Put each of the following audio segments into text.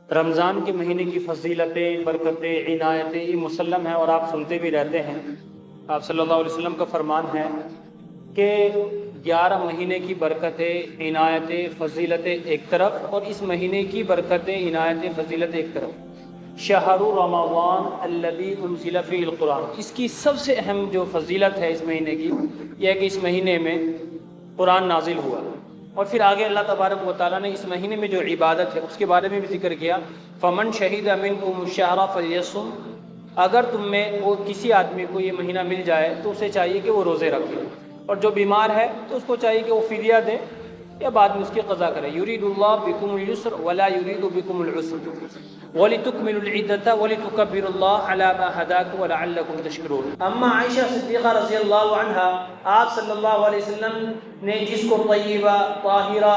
رمضان کے مہینے کی فضیلتیں، برکتیں، عنایتیں یہ مسلم ہیں اور آپ سنتے بھی رہتے ہیں۔ آپ صلی اللہ علیہ وسلم کا فرمان ہے کہ 11 مہینے کی برکتیں، عنایتیں، فضیلتیں ایک طرف، اور اس مہینے کی برکتیں، عنایتیں، فضیلتیں ایک طرف۔ شہر رمضان الذی انزل فیہ القرآن، اس کی سب سے اہم جو فضیلت ہے اس مہینے کی، یہ ہے کہ اس مہینے میں قرآن نازل ہوا۔ اور پھر آگے اللہ تبارک و تعالیٰ نے اس مہینے میں جو عبادت ہے اس کے بارے میں بھی ذکر کیا، فمن شہید منکم الشہر فلیصم، اگر تم میں وہ کسی آدمی کو یہ مہینہ مل جائے تو اسے چاہیے کہ وہ روزے رکھے، اور جو بیمار ہے تو اس کو چاہیے کہ وہ فدیہ دے یا بعد میں اس کی قضا کرے۔ یرید اللہ بکم اليسر ولا یرید بکم العسر وَلِتُكْمِلُوا الْعِدَّةَ وَلِتُكَبِّرُوا اللَّهَ عَلَى مَا هَدَاكُمْ وَلَعَلَّكُمْ تَشْكُرُونَ۔ اما عائشہ صدیقہ رضی اللہ عنہا، آپ صلی اللہ علیہ وسلم نے جس کو طیبہ، طاہرہ،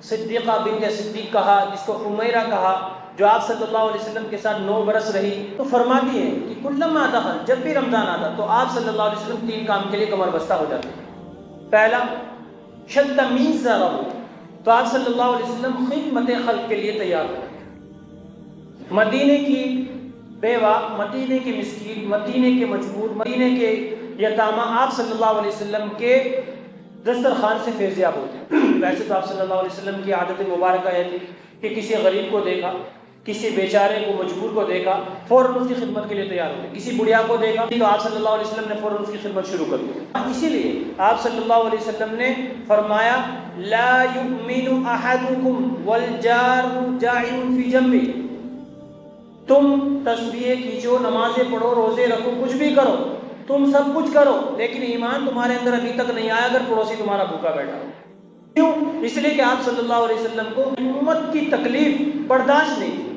صدیقہ بنت صدیق کہا، جس کو حمیرہ کہا، جو آپ صلی اللہ علیہ وسلم کے ساتھ 9 برس رہی، تو فرماتی ہے کہ کلما دخل، جب بھی رمضان آتا تو آپ صلی اللہ علیہ وسلم 3 کام کے لیے کمر بستہ ہو جاتے۔ پہلا، شد میزرہ، تو آپ صلی اللہ علیہ وسلم خدمت خلق کے لیے تیار ہو۔ مدینے کی بیوہ، مدینے کے مسکین، مدینے کے مجبور، مدینے کے یتامہ آپ صلی اللہ علیہ وسلم کے دسترخوان سے فیضیاب ہوتے ہیں۔ ویسے تو آپ صلی اللہ علیہ وسلم کی عادت مبارکہ یہ تھی کہ کسی غریب کو دیکھا، کسی بیچارے کو، مجبور کو دیکھا، فوراً اس کی خدمت کے لیے تیار ہوتے۔ کسی بڑھیا کو دیکھا تو آپ صلی اللہ علیہ وسلم نے فوراً اس کی خدمت شروع کر دی۔ اسی لیے آپ صلی اللہ علیہ وسلم نے فرمایا، لا یؤمن احدکم والجار جاع فی جنبہ، تم تسبیح کھینچو، نمازیں پڑھو، روزے رکھو، کچھ بھی کرو، تم سب کچھ کرو، لیکن ایمان تمہارے اندر ابھی تک نہیں آیا اگر پڑوسی تمہارا بھوکا بیٹھا ہو۔ کیوں؟ اس لیے کہ آپ صلی اللہ علیہ وسلم کو امت کی تکلیف برداشت نہیں تھی۔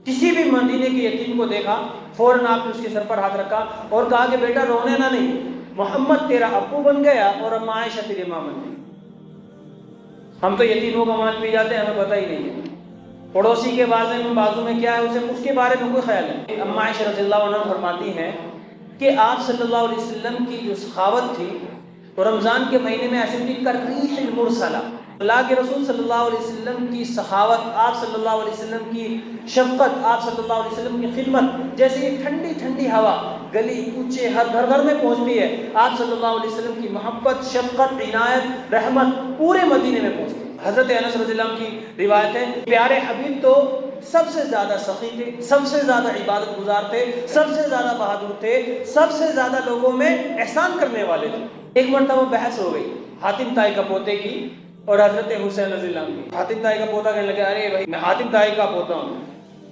کسی بھی مدینے کے یتیم کو دیکھا، فوراً آپ نے اس کے سر پر ہاتھ رکھا اور کہا کہ بیٹا رونے نہ نہیں، محمد تیرا ابو بن گیا اور اما عائشہ تیری ماں بن گئی۔ ہم تو یتیموں کا مال پی جاتے ہیں، ہمیں پتہ ہی نہیں ہے پڑوسی کے بازو میں کیا ہے اس کے بارے میں کوئی خیال نہیں۔ اما عائشہ رضی اللہ عنہ فرماتی ہیں کہ آپ صلی اللہ علیہ وسلم کی جو سخاوت تھی تو رمضان کے مہینے میں ایسے تھی کریح المرسلہ، اللہ کے رسول صلی اللہ علیہ وسلم کی سخاوت، آپ صلی اللہ علیہ وسلم کی شفقت، آپ صلی اللہ علیہ وسلم کی خدمت، جیسے یہ ٹھنڈی ٹھنڈی ہوا گلی کوچے ہر گھر گھر میں پہنچتی ہے، آپ صلی اللہ علیہ وسلم کی محبت، شفقت، عنایت، رحمت پورے مدینے میں پہنچتی ہے۔ حضرت انس رضی اللہ عنہ کی روایت ہے، پیارے حبیب تو سب سے زیادہ سخی تھے، سب سے زیادہ عبادت گزار تھے، سب سے زیادہ بہادر تھے، سب سے زیادہ لوگوں میں احسان کرنے والے تھے۔ ایک مرتبہ بحث ہو گئی حاتم طائی کا پوتے کی اور حضرت حسین رضی اللہ عنہ کی۔ حاتم طائی کا پوتا کہنے لگا، ارے بھائی میں حاتم طائی کا پوتا ہوں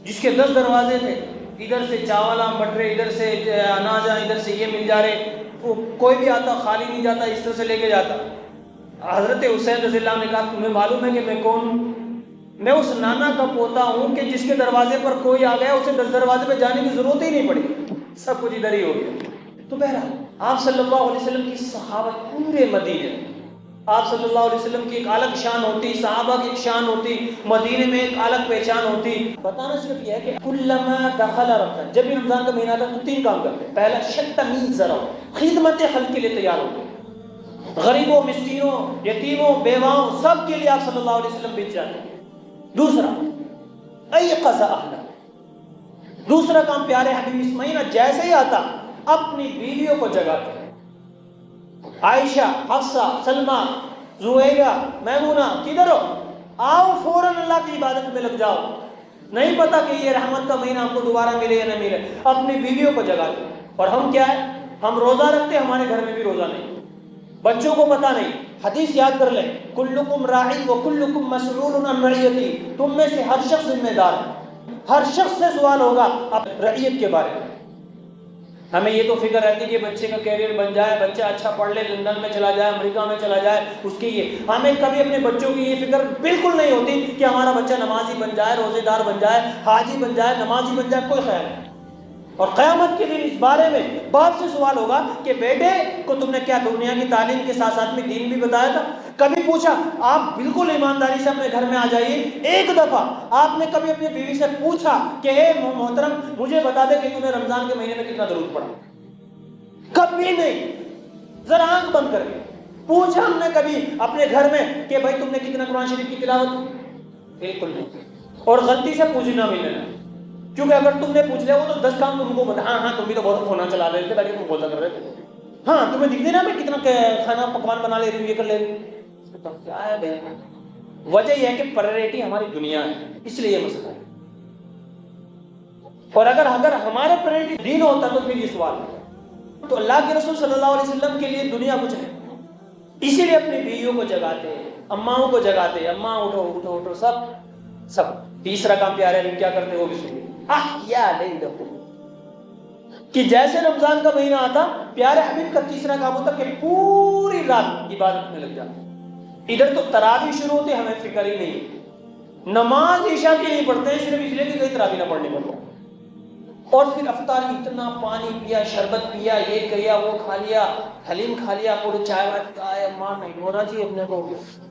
جس کے 10 دروازے تھے، ادھر سے چاول آم بٹ رہے، ادھر سے اناج، ادھر سے یہ مل جا رہے، کوئی بھی آتا خالی نہیں جاتا، اس طرح سے لے کے جاتا۔ حضرت حسین رضی اللہ عنہ نے کہا، تمہیں معلوم ہے کہ میں کون ہوں؟ میں اس نانا کا پوتا ہوں کہ جس کے دروازے پر کوئی آ گیا اسے 10 دروازے پہ جانے کی ضرورت ہی نہیں پڑی، سب کچھ ادھر ہی ہو گیا۔ تو بہرحال آپ صلی اللہ علیہ وسلم کی صحابت پورے مدینے، آپ صلی اللہ علیہ وسلم کی ایک الگ شان ہوتی، صحابہ کی ایک شان ہوتی، مدینے میں ایک الگ پہچان ہوتی۔ بتانا صرف یہ ہے کہ کلما دخل رمضان، جب بھی رمضان کا مہینہ آتا تو 3 کام کرتے ہیں۔ پہلا، شد میزرہ، خدمت خلق کے لیے تیار ہوتے، غریبوں، مسکینوں، یتیموں، بیواؤں، سب کے لیے آپ صلی اللہ علیہ وسلم بیچ جاتے ہیں۔ دوسرا، ایقظ اہلہ، دوسرا کام پیارے حبیب اس مہینہ جیسے ہی آتا اپنی بیویوں کو جگاتے، عائشہ، حفصہ، سلمہ، زہیرہ، میمونہ، کدھر ہو؟ آؤ فوراً اللہ کی عبادت میں لگ جاؤ، نہیں پتا کہ یہ رحمت کا مہینہ ہم کو دوبارہ ملے یا نہ ملے، اپنی بیویوں کو جگاتے۔ اور ہم کیا ہے، ہم روزہ رکھتے، ہمارے گھر میں بھی روزہ نہیں، بچوں کو پتہ نہیں۔ حدیث یاد کر لیں، کلکم راعی وکلکم مسئول عن رعیتی، تم میں سے ہر شخص ذمہ دار ہے، ہر شخص سے سوال ہوگا اب رعیت کے بارے میں۔ ہمیں یہ تو فکر رہتی ہے کہ بچے کا کیریئر بن جائے، بچہ اچھا پڑھ لے، لندن میں چلا جائے، امریکہ میں چلا جائے، اس کی یہ، ہمیں کبھی اپنے بچوں کی یہ فکر بالکل نہیں ہوتی کہ ہمارا بچہ نمازی بن جائے، روزے دار بن جائے، حاجی بن جائے، نمازی بن جائے، کوئی خیال نہیں۔ اور قیامت کے دن اس بارے میں باپ سے سوال ہوگا کہ بیٹے کو تم نے کیا دنیا کی تعلیم کے ساتھ ساتھ میں دین بھی بتایا تھا؟ کبھی پوچھا؟ آپ بالکل ایمانداری سے اپنے گھر میں آ جائیے، ایک دفعہ آپ نے کبھی اپنی بیوی سے پوچھا کہ اے محترم مجھے بتا دے کہ تمہیں رمضان کے مہینے میں کتنا درود پڑا؟ کبھی نہیں۔ ذرا آنکھ بند کر کے پوچھا ہم نے کبھی اپنے گھر میں کہ بھائی تم نے کتنا قرآن شریف کی تلاوت؟ بالکل نہیں۔ اور غلطی سے پوچھنا بھی لینا، کیونکہ اگر تم نے پوچھ لیا وہ تو 10 کام تم کو بتا، ہاں تم بھی تو بہت کھونا چلا رہے تھے تاکہ تم بولتا کر رہے تھے، ہاں تمہیں دکھ دینا میں کتنا کھانا پکوان بنا لے رہی ہوں، یہ کر لے رہی ہوں، کیا ہے بھائی؟ وجہ یہ ہے کہ پرائرٹی ہماری دنیا ہے، اس لیے یہ مسئلہ ہے۔ اور اگر ہمارے پرائرٹی دین ہوتا تو پھر یہ سوال ہے، تو اللہ کے رسول صلی اللہ علیہ وسلم کے لیے دنیا کچھ نہیں، اسی لیے اپنی بیویوں کو جگاتے، اماؤں کو جگاتے، اماں اٹھو اٹھو اٹھو، سب۔ تیسرا کام پیارے حبیب کیا کرتے وہ بھی سنیے، احیا لیلہ، کہ جیسے رمضان کا مہینہ آتا پیارے حبیب کا تیسرا کام ہوتا کہ پوری رات عبادت میں لگ جاتے۔ ادھر تو تراویح شروع ہوتے ہمیں فکر ہی نہیں، نماز عشاء کی نہیں پڑھتے ہیں صرف اس لیے کہ کہیں تراویح نہ پڑھنی پڑتا، اور پھر افطار اتنا پانی پیا، شربت پیا، یہ کیا وہ کھا لیا، حلیم کھا لیا، پوری چائے وائے پیا، ماں نہیں ہو رہا جی اپنے کو،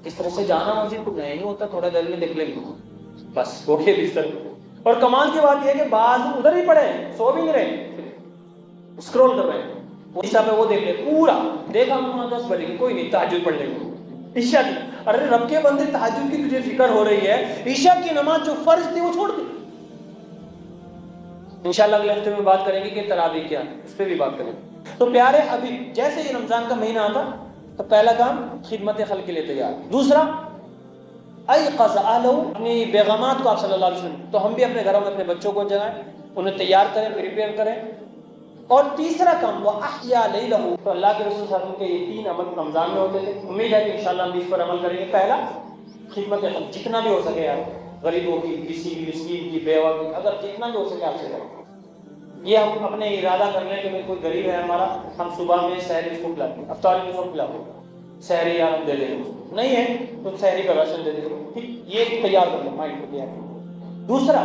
اس طرح سے جانا مسجد کو نہیں ہوتا، تھوڑا دیر میں دیکھ لیں گے، بس ہو گیا بستر۔ اور کمال کی بات یہ ہے کہ بعض ادھر ہی پڑے سو بھی نہیں رہے، اسکرول کر رہے ہیں، وہ عشاء پہ وہ دیکھ لے، پورا دیکھا ہم 10 بجے کوئی نہیں، تہجد پڑھ لیں گے عشاء کی۔ ارے رب کے بندے تہجد کی تجھے فکر ہو رہی ہے، عشاء کی نماز جو فرض تھی وہ چھوڑ دی۔ انشاءاللہ اگلے ہفتے میں بات کریں گے کہ تراویح کیا ہے، اس پہ بھی بات کریں گے۔ تو پیارے حبیب جیسے یہ رمضان کا مہینہ آتا تو پہلا کام خدمت خلق کے لیے تیار، دوسرا ایقظ اہلہ، اپنی بیگمات کو آپ صلی اللہ علیہ وسلم، تو ہم بھی اپنے گھروں میں اپنے بچوں کو جگائیں، انہیں تیار کریں، پریپیئر کریں۔ اور تیسرا کام وہ احیا لیلہ، تو اللہ کے رسول صلی اللہ علیہ وسلم کے یہ 3 عمل رمضان میں ہوتے تھے، امید ہے کہ انشاءاللہ ہم بھی اس پر عمل کریں گے۔ پہلا خدمت خلق، جتنا بھی ہو سکے یار، غریبوں کی، کسی بھی مسکین کی، بیوہ کی، اگر جتنا بھی ہو سکے آپ سے کریں۔ یہ ہم اپنے ارادہ کر لیں کہ میں کوئی غریب ہے ہمارا، ہم صبح میں سحری اس کو کھلاتے ہیں، افطاری اس کو کھلاتے ہیں، سحری یا ہم دے دیں گے، نہیں ہے تو سحری کا راشن دے دیں گے، یہ تیار کر لیں، مائنڈ کو تیار کریں۔ دوسرا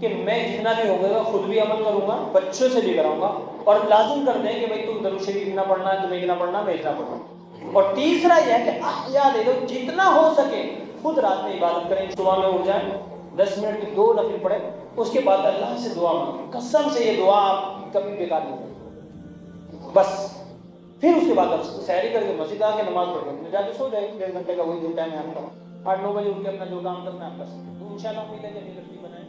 کہ میں جتنا بھی ہوگا خود بھی عمل کروں گا، بچوں سے بھی کراؤں گا، اور لازم کر دیں کہ بھائی تم درود شریف اتنا پڑھنا ہے، تمہیں اتنا پڑھنا، میں اتنا پڑھنا۔ اور تیسرا یہ ہے کہ احیا لے لو، جتنا ہو سکے خود رات میں عبادت کریں، صبح میں اٹھ جائیں، 10 منٹ کی 2 نفل پڑھیں، اس کے بعد اللہ سے دعا مانگیں، قسم سے یہ دعا آپ کبھی بیکار نہیں ہوگی، بس پھر اس کے بعد آپ سحری کر کے مسجد آ کے نماز پڑھ کے جا کے سو جائیں، 1.5 گھنٹے کا وہی جو ٹائم ہے آپ کا، 8-9 بجے اٹھ کے اپنا جو کام کرنا ہے آپ کر سکتے ہیں۔ تو انشاءاللہ امید ہے کہ اگلی بنائیں۔